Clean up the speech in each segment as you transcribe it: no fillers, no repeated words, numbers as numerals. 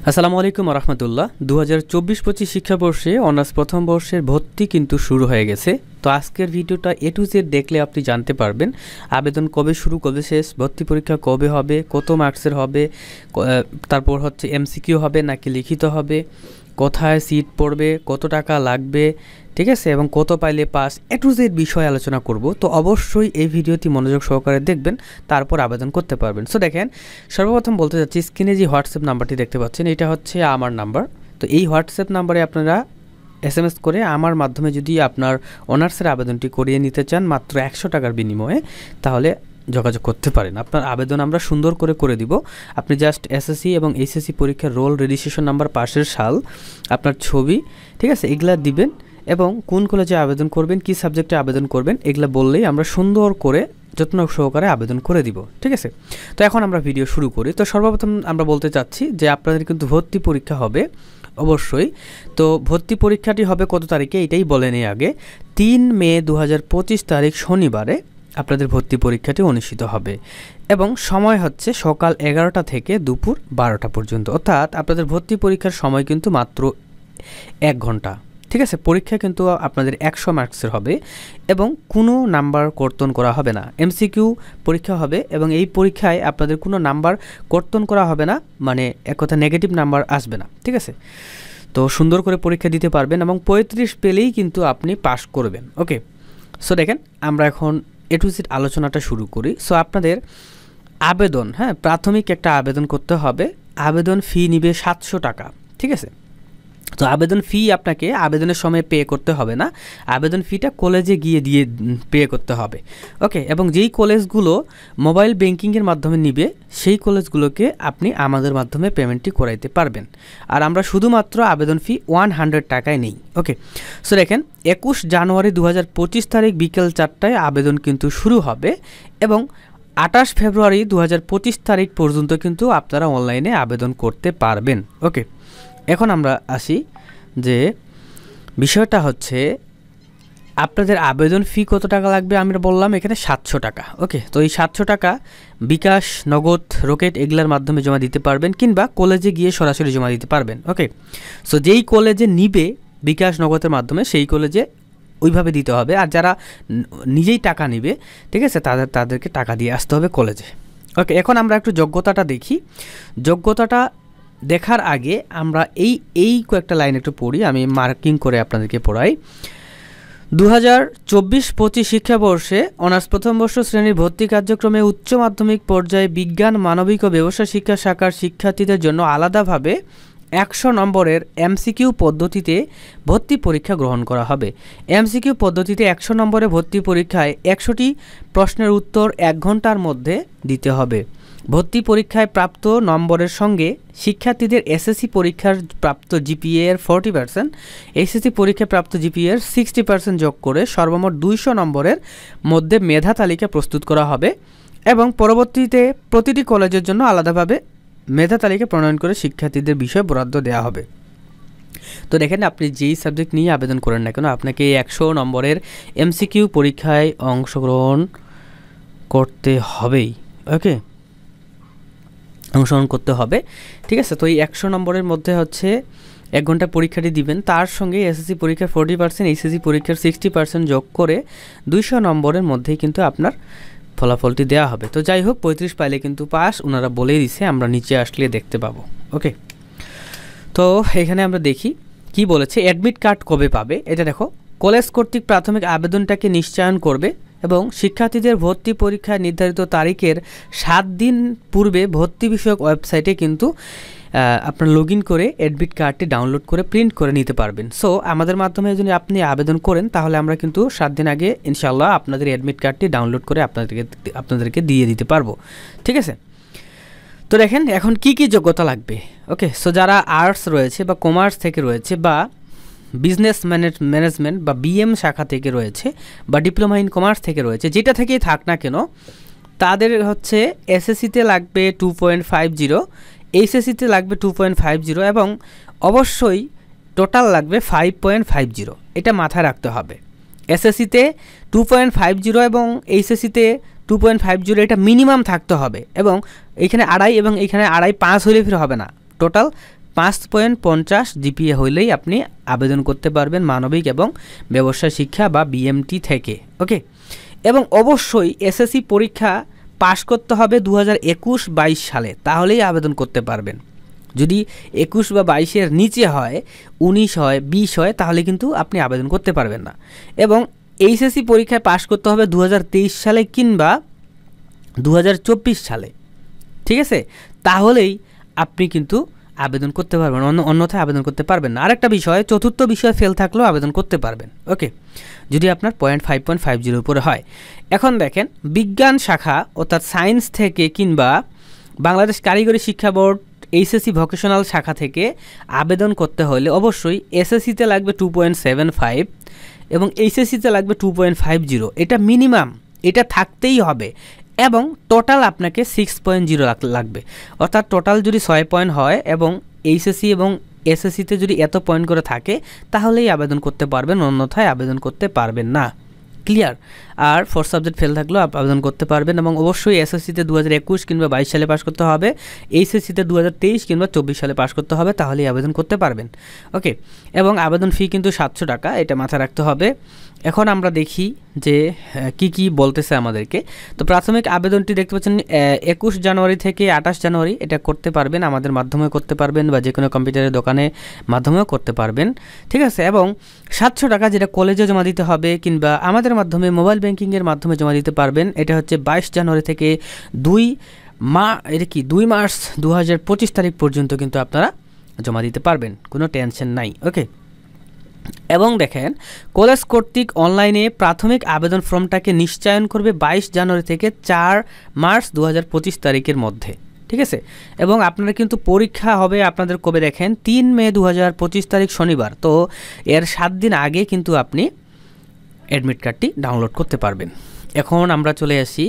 আসসালামু আলাইকুম রহমতুল্লাহ। 2024-25 শিক্ষাবর্ষে অনার্স প্রথম বর্ষের ভর্তি কিন্তু শুরু হয়ে গেছে। তো আজকের ভিডিওটা এ টু জেড দেখলে আপনি জানতে পারবেন আবেদন কবে শুরু কবে শেষ, ভর্তি পরীক্ষা কবে হবে, কত মার্কসের হবে, তারপর হচ্ছে এমসিকিউ হবে নাকি লিখিত হবে, কোথায় সিট পড়বে, কত টাকা লাগবে, ঠিক আছে, এবং কত পাইলে পাস, এ টু জেড বিষয়ে আলোচনা করব। তো অবশ্যই এই ভিডিওটি মনোযোগ সহকারে দেখবেন, তারপর আবেদন করতে পারবেন। সো দেখেন, সর্বপ্রথম বলতে যাচ্ছি, স্ক্রিনে যে হোয়াটসঅ্যাপ নাম্বারটি দেখতে পাচ্ছেন এটা হচ্ছে আমার নাম্বার। তো এই হোয়াটসঅ্যাপ নাম্বারে আপনারা SMS করে আমার মাধ্যমে যদি আপনার অনার্সের আবেদনটি করিয়ে নিতে চান মাত্র 100 টাকার বিনিময়ে, তাহলে যোগাযোগ করতে পারেন। আপনার আবেদন আমরা সুন্দর করে দিব। আপনি জাস্ট SSC এবং HSC পরীক্ষার রোল, রেজিস্ট্রেশন নাম্বার, পাশের সাল, আপনার ছবি, ঠিক আছে, এগুলা দিবেন এবং কোন কলেজে আবেদন করবেন, কি সাবজেক্টে আবেদন করবেন, এগুলা বললেই আমরা সুন্দর করে যত্ন সহকারে আবেদন করে দিব, ঠিক আছে। তো এখন আমরা ভিডিও শুরু করি। তো সর্বপ্রথম আমরা বলতে চাচ্ছি যে আপনাদের কিন্তু ভর্তি পরীক্ষা হবে অবশ্যই। তো ভর্তি পরীক্ষাটি হবে কত তারিখে এটাই বলে নেই আগে। 3 মে 2025 তারিখ শনিবারে আপনাদের ভর্তি পরীক্ষাটি অনুষ্ঠিত হবে এবং সময় হচ্ছে সকাল 11টা থেকে দুপুর 12টা পর্যন্ত। অর্থাৎ আপনাদের ভর্তি পরীক্ষার সময় কিন্তু মাত্র 1 ঘন্টা, ঠিক আছে। পরীক্ষা কিন্তু আপনাদের 100 মার্কসের হবে এবং কোনো নাম্বার কর্তন করা হবে না। MCQ পরীক্ষা হবে এবং এই পরীক্ষায় আপনাদের কোনো নাম্বার কর্তন করা হবে না, মানে এক কথা নেগেটিভ নাম্বার আসবে না, ঠিক আছে। তো সুন্দর করে পরীক্ষা দিতে পারবেন এবং 35 পেলেই কিন্তু আপনি পাস করবেন। ওকে, সো দেখেন আমরা এখন এ টু জেড আলোচনাটা শুরু করি। সো আপনাদের আবেদন, প্রাথমিক একটা আবেদন করতে হবে। আবেদন ফি নিবে 700 টাকা, ঠিক আছে। তো আবেদন ফি আপনাকে আবেদনের সময় পে করতে হবে না, আবেদন ফিটা কলেজে গিয়ে দিয়ে পে করতে হবে। ওকে, এবং যেই কলেজগুলো মোবাইল ব্যাংকিংয়ের মাধ্যমে নিবে সেই কলেজগুলোকে আপনি আমাদের মাধ্যমে পেমেন্টটি করাইতে পারবেন। আর আমরা শুধুমাত্র আবেদন ফি 100 টাকায় নেই। ওকে, সো দেখেন 21 জানুয়ারি 2025 তারিখ বিকেল 4টায় আবেদন কিন্তু শুরু হবে এবং 28 ফেব্রুয়ারি 2025 তারিখ পর্যন্ত কিন্তু আপনারা অনলাইনে আবেদন করতে পারবেন। ওকে, এখন আমরা আসি যে বিষয়টা হচ্ছে আপনাদের আবেদন ফি কত টাকা লাগবে। আমরা বললাম এখানে 700 টাকা। ওকে, তো এই 700 টাকা বিকাশ, নগদ, রকেট এগুলার মাধ্যমে জমা দিতে পারবেন কিংবা কলেজে গিয়ে সরাসরি জমা দিতে পারবেন। ওকে, সো যেই কলেজে নিবে বিকাশ, নগদের মাধ্যমে সেই কলেজে ওইভাবে দিতে হবে। আর যারা নিজেই টাকা নিবে, ঠিক আছে, তাদেরকে টাকা দিয়ে আসতে হবে কলেজে। ওকে, এখন আমরা একটু যোগ্যতাটা দেখি। যোগ্যতাটা দেখার আগে আমরা এই কয়েকটা লাইন একটু পড়ি, আমি মার্কিং করে আপনাদেরকে পড়াই। 2024-25 শিক্ষাবর্ষে অনার্স প্রথম বর্ষ শ্রেণীর ভর্তি কার্যক্রমে উচ্চ মাধ্যমিক পর্যায়ে বিজ্ঞান, মানবিক ও ব্যবসায় শিক্ষা শাখার শিক্ষার্থীদের জন্য আলাদাভাবে 100 নম্বরের MCQ পদ্ধতিতে ভর্তি পরীক্ষা গ্রহণ করা হবে। MCQ পদ্ধতিতে 100 নম্বরের ভর্তি পরীক্ষায় 100টি প্রশ্নের উত্তর 1 ঘন্টার মধ্যে দিতে হবে। ভর্তি পরীক্ষায় প্রাপ্ত নম্বরের সঙ্গে শিক্ষার্থীদের SSC পরীক্ষার প্রাপ্ত GPA এর 40%, HSC পরীক্ষায় প্রাপ্ত GPA এর 60% যোগ করে সর্বমোট 200 নম্বরের মধ্যে মেধা তালিকা প্রস্তুত করা হবে এবং পরবর্তীতে প্রতিটি কলেজের জন্য আলাদাভাবে মেধা তালিকা প্রণয়ন করে শিক্ষার্থীদের বিষয় বরাদ্দ দেওয়া হবে। তো দেখেন, আপনি যেই সাবজেক্ট নিয়ে আবেদন করেন না কেন, আপনাকে 100 নম্বরের MCQ পরীক্ষায় অংশগ্রহণ করতে হবেই। ওকে, অংশগ্রহণ করতে হবে, ঠিক আছে। তো এই 100 নম্বরের মধ্যে হচ্ছে 1 ঘন্টা পরীক্ষাটি দিবেন, তার সঙ্গে SSC পরীক্ষার 40%, HSC পরীক্ষার 60% যোগ করে 200 নম্বরের মধ্যেই কিন্তু আপনার ফলাফলটি দেওয়া হবে। তো যাই হোক, 35 পাইলে কিন্তু পাস, ওনারা বলেই দিছে, আমরা নিচে আসলে দেখতে পাবো। ওকে, তো এখানে আমরা দেখি কি বলেছে। অ্যাডমিট কার্ড কবে পাবে এটা দেখো। কলেজ কর্তৃক প্রাথমিক আবেদনটাকে নিশ্চয়ন করবে এবং শিক্ষার্থীদের ভর্তি পরীক্ষায় নির্ধারিত তারিখের 7 দিন পূর্বে ভর্তি বিষয়ক ওয়েবসাইটে কিন্তু আপনার লগ ইন করে অ্যাডমিট কার্ডটি ডাউনলোড করে প্রিন্ট করে নিতে পারবেন। সো আমাদের মাধ্যমে যদি আপনি আবেদন করেন তাহলে আমরা কিন্তু 7 দিন আগে ইনশাআল্লাহ আপনাদের অ্যাডমিট কার্ডটি ডাউনলোড করে আপনাদেরকে দিয়ে দিতে পারবো, ঠিক আছে। তো দেখেন এখন কি যোগ্যতা লাগবে। ওকে, সো যারা আর্টস রয়েছে বা কমার্স থেকে রয়েছে বা বিজনেস ম্যানেজমেন্ট বা BM শাখা থেকে রয়েছে বা ডিপ্লোমা ইন কমার্স থেকে রয়েছে, যেটা থেকেই থাক না কেন, তাদের হচ্ছে SSCতে লাগবে 2.50, HSCতে লাগবে 2.50 এবং অবশ্যই টোটাল লাগবে 5.50। এটা মাথায় রাখতে হবে। SSCতে 2.50 এবং HSCতে 2.50 এটা মিনিমাম থাকতে হবে এবং এইখানে 2.5 এবং এইখানে 2.5 5 হলে ফির হবে না, টোটাল 5.50 জিপিএ হইলেই আপনি আবেদন করতে পারবেন মানবিক এবং ব্যবসায় শিক্ষা বা বিএমটি থেকে। ওকে, এবং অবশ্যই এসএসসি পরীক্ষা পাশ করতে হবে 2021-22 সালে, তাহলেই আবেদন করতে পারবেন। যদি 21 বা 22-এর নিচে হয়, 19 হয়, 20 হয়, তাহলে কিন্তু আপনি আবেদন করতে পারবেন না। এবং এইচএসসি পরীক্ষায় পাশ করতে হবে 2023 সালে কিংবা 2024 সালে, ঠিক আছে? তাহলেই আপনি কিন্তু আবেদন করতে পারবেন, অন্যথায় আবেদন করতে পারবেন না। আরেকটা বিষয়, চতুর্থ বিষয় ফেল থাকলেও আবেদন করতে পারবেন। ওকে, যদি আপনার 5.50 উপরে হয়। এখন দেখেন, বিজ্ঞান শাখা অর্থাৎ সায়েন্স থেকে কিংবা বাংলাদেশ কারিগরি শিক্ষা বোর্ড এইচএসসি ভোকেশনাল শাখা থেকে আবেদন করতে হলে অবশ্যই এসএসসিতে লাগবে 2.75 এবং এইচএসসিতে লাগবে 2.50। এটা মিনিমাম, এটা থাকতেই হবে। এবং টোটাল আপনাকে 6.0 লাগবে, অর্থাৎ টোটাল যদি 6 পয়েন্ট হয় এবং এইচএসসি এবং এসএসসিতে যদি এত পয়েন্ট করে থাকে, তাহলেই আবেদন করতে পারবেন, অন্যথায় আবেদন করতে পারবেন না। ক্লিয়ার? আর 4 সাবজেক্ট ফেল থাকলেও আবেদন করতে পারবেন। এবং অবশ্যই এসএসসিতে 2021 কিংবা 22 সালে পাশ করতে হবে, এইচএসসিতে 2023 কিংবা 24 সালে পাশ করতে হবে, তাহলেই আবেদন করতে পারবেন। ওকে, এবং আবেদন ফি কিন্তু 700 টাকা, এটা মাথায় রাখতে হবে। এখন আমরা দেখি যে কি বলতেছে আমাদেরকে। তো প্রাথমিক আবেদনটি দেখতে পাচ্ছেন 21 জানুয়ারি থেকে 28 জানুয়ারি, এটা করতে পারবেন, আমাদের মাধ্যমে করতে পারবেন বা যে কোনো কম্পিউটারের দোকানে মাধ্যমেও করতে পারবেন, ঠিক আছে? এবং 700 টাকা যেটা কলেজে জমা দিতে হবে কিংবা আমাদের মাধ্যমে মোবাইল ব্যাংকিংয়ের মাধ্যমে জমা দিতে পারবেন। এটা হচ্ছে 22 জানুয়ারি থেকে 2 মার্চ 2025 তারিখ পর্যন্ত কিন্তু আপনারা জমা দিতে পারবেন, কোনো টেনশন নাই। ওকে, এবং দেখেন, কলেজ কর্তৃক অনলাইনে প্রাথমিক আবেদন ফর্মটাকে নিশ্চয়ন করবে 22 জানুয়ারি থেকে 4 মার্চ 2025 তারিখের মধ্যে, ঠিক আছে? এবং আপনারা কিন্তু পরীক্ষা হবে আপনাদের কবে দেখেন, 3 মে 2025 তারিখ শনিবার। তো এর 7 দিন আগে কিন্তু আপনি অ্যাডমিট কার্ডটি ডাউনলোড করতে পারবেন। এখন আমরা চলে আসি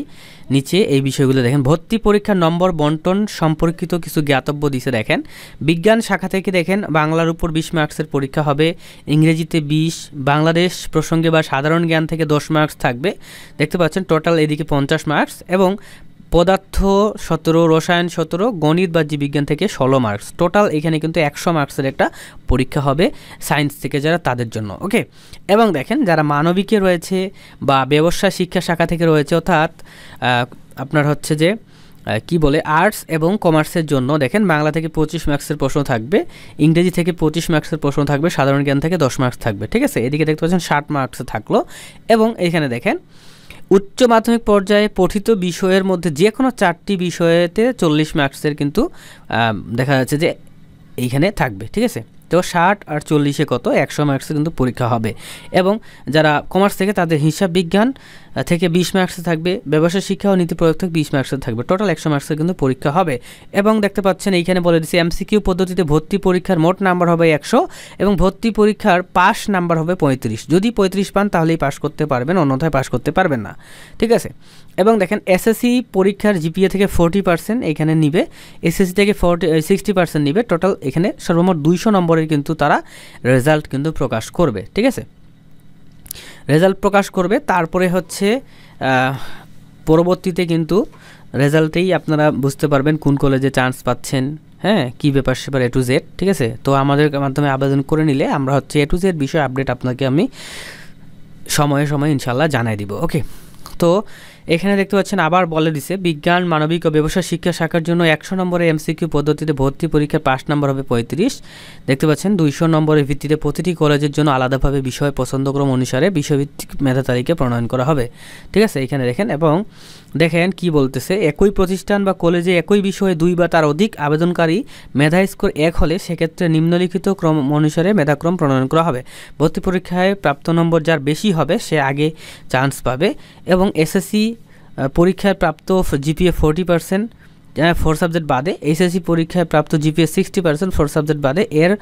নিচে, এই বিষয়গুলো দেখেন। ভর্তি পরীক্ষার নম্বর বন্টন সম্পর্কিত কিছু জ্ঞাতব্য দিছে। দেখেন, বিজ্ঞান শাখা থেকে দেখেন বাংলার উপর 20 মার্কসের পরীক্ষা হবে, ইংরেজিতে 20, বাংলাদেশ প্রসঙ্গে বা সাধারণ জ্ঞান থেকে 10 মার্কস থাকবে, দেখতে পাচ্ছেন টোটাল এদিকে 50 মার্কস, এবং পদার্থ 17, রসায়ন 17, গণিত বা জীববিজ্ঞান থেকে 16 মার্কস। টোটাল এখানে কিন্তু 100 মার্কসের একটা পরীক্ষা হবে সায়েন্স থেকে যারা, তাদের জন্য। ওকে, এবং দেখেন যারা মানবিকে রয়েছে বা ব্যবসায় শিক্ষা শাখা থেকে রয়েছে, অর্থাৎ আপনার হচ্ছে যে কি বলে আর্টস এবং কমার্সের জন্য দেখেন বাংলা থেকে 25 মার্কসের প্রশ্ন থাকবে, ইংরেজি থেকে 25 মার্কসের প্রশ্ন থাকবে, সাধারণ জ্ঞান থেকে 10 মার্কস থাকবে, ঠিক আছে? এদিকে দেখতে পাচ্ছেন 60 মার্কস থাকলো। এবং এখানে দেখেন উচ্চ মাধ্যমিক পর্যায়ে পঠিত বিষয়ের মধ্যে যে কোনো 4টি বিষয়েতে 40 মার্কসের কিন্তু দেখা যাচ্ছে যে এইখানে থাকবে, ঠিক আছে? তো 60 আর 40-এ কত, 100 মার্কসের কিন্তু পরীক্ষা হবে। এবং যারা কমার্স থেকে তাদের হিসাব বিজ্ঞান থেকে 20 মার্কসে থাকবে, ব্যবসায় শিক্ষা ও নীতি প্রয়োগ থেকে 20 মার্কসে থাকবে, টোটাল 100 মার্কসের কিন্তু পরীক্ষা হবে। এবং দেখতে পাচ্ছেন এইখানে বলে দিচ্ছে এমসিকিউ পদ্ধতিতে ভর্তি পরীক্ষার মোট নাম্বার হবে 100 এবং ভর্তি পরীক্ষার পাস নাম্বার হবে 35। যদি 35 পান তাহলেই পাস করতে পারবেন, অন্যথায় পাস করতে পারবেন না, ঠিক আছে? এবং দেখেন এসএসসি পরীক্ষার জিপিএ থেকে 40% এখানে নিবে, এসএসসি থেকে 60% নিবে, টোটাল এখানে সর্বমোট 200 নম্বরের কিন্তু তারা রেজাল্ট কিন্তু প্রকাশ করবে, ঠিক আছে? রেজাল্ট প্রকাশ করবে, তারপরে হচ্ছে পরবর্তীতে কিন্তু রেজাল্টেই আপনারা বুঝতে পারবেন কোন কলেজে চান্স পাচ্ছেন, হ্যাঁ, কী ব্যাপার সেপার A to Z, ঠিক আছে? তো আমাদের মাধ্যমে আবেদন করে নিলে আমরা হচ্ছে A to Z বিষয়ে আপডেট আপনাকে আমি সময়ে সময়ে ইনশাল্লাহ জানাই দিব। ওকে, তো এখানে দেখতে পাচ্ছেন আবার বলে দিছে বিজ্ঞান মানবিক ও ব্যবসায় শিক্ষা শাখার জন্য 100 নম্বরের এমসিকিউ পদ্ধতিতে ভর্তি পরীক্ষার পাস নাম্বার হবে 35। দেখতে পাচ্ছেন 200 নম্বরের ভিত্তিতে প্রতিটি কলেজের জন্য আলাদাভাবে বিষয় পছন্দক্রম অনুসারে বিষয়ভিত্তিক মেধা তালিকা প্রণয়ন করা হবে, ঠিক আছে? এখানে দেখেন, এবং দেখেন কি বলতেছে, একই প্রতিষ্ঠান বা কলেজে একই বিষয়ে 2 বা তার অধিক আবেদনকারী মেধা স্কোর 1 হলে সেক্ষেত্রে নিম্নলিখিত ক্রম অনুসারে মেধাক্রম প্রণয়ন করা হবে। ভর্তি পরীক্ষায় প্রাপ্ত নম্বর যার বেশি হবে সে আগে চান্স পাবে। এবং এসএসসি পরীক্ষায় প্রাপ্ত জিপিএ 40%, 4 সাবজেক্ট বাদে, এইচএসসি পরীক্ষায় প্রাপ্ত জিপিএ 60%, 4 সাবজেক্ট বাদে, এর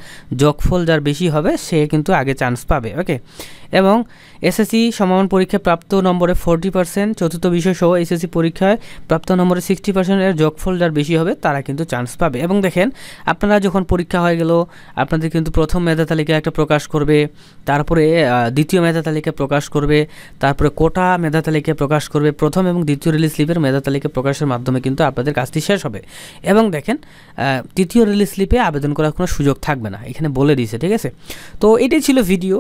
যোগফল যার বেশি হবে সে কিন্তু আগে চান্স পাবে। ওকে, এবং এসএসসি সমমান পরীক্ষায় প্রাপ্ত নম্বরে 40%, চতুর্থ বিষয় সহ এসএসসি পরীক্ষায় প্রাপ্ত নম্বরে 60%, এর যোগফল যার বেশি হবে তারা কিন্তু চান্স পাবে। এবং দেখেন আপনারা যখন পরীক্ষা হয়ে গেল আপনাদের কিন্তু প্রথম মেধা তালিকা একটা প্রকাশ করবে, তারপরে দ্বিতীয় মেধা তালিকা প্রকাশ করবে, তারপরে কোটা মেধা তালিকা প্রকাশ করবে, প্রথম এবং দ্বিতীয় রিলিজ স্লিপের মেধা তালিকা প্রকাশের মাধ্যমে কিন্তু আপনাদের কাজটি শেষ হবে। এবং দেখেন তৃতীয় রিলিজ স্লিপে আবেদন করার কোনো সুযোগ থাকবে না, এখানে বলে দিয়েছে, ঠিক আছে। তো এটাই ছিল ভিডিও।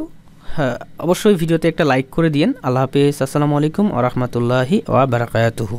হ্যাঁ, অবশ্যই ভিডিওতে একটা লাইক করে দিন। আল্লাহ হাফেজ, আসসালামু আলাইকুম ওয়া রাহমাতুল্লাহি ওয়া বারাকাতুহু।